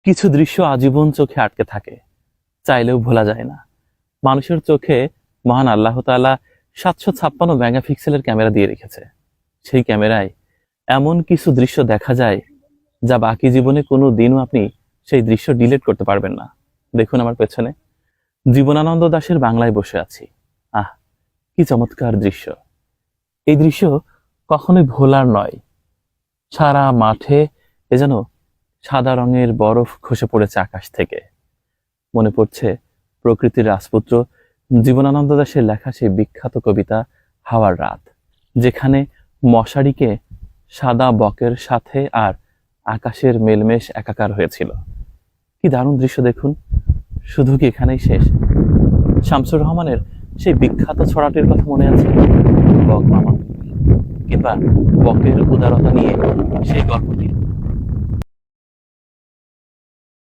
কিছু দৃশ্য আজীবন চোখে আটকে থাকে, চাইলেও ভোলা যায় না। মানুষের চোখে মহান আল্লাহ তাআলা 756 মেগাপিক্সেলের ক্যামেরা দিয়ে রেখেছে। সেই ক্যামেরায় এমন কিছু দৃশ্য দেখা যায় যা বাকি জীবনে কোনো দিনও আপনি সেই দৃশ্য ডিলিট করতে পারবেন না। দেখুন আমার পেছনে জীবনানন্দ দাশের বাংলায় বসে আছি। আহ, কি চমৎকার দৃশ্য! এই দৃশ্য কখনোই ভোলার নয়। সারা মাঠে এ যেন সাদা রঙের বরফ খসে পড়েছে আকাশ থেকে। মনে পড়ছে প্রকৃতির রাজপুত্র জীবনানন্দ দাশের লেখা সেই বিখ্যাত কবিতা হাওয়ার রাত, যেখানে মশারিকে সাদা বকের সাথে আর আকাশের মেলমেশ একাকার হয়েছিল। কি দারুণ দৃশ্য দেখুন! শুধু কি এখানেই শেষ? শামসুর রহমানের সেই বিখ্যাত ছড়াটির কথা মনে আছে? বক মামা, কিংবা বকের উদারতা নিয়ে সেই গল্পটি।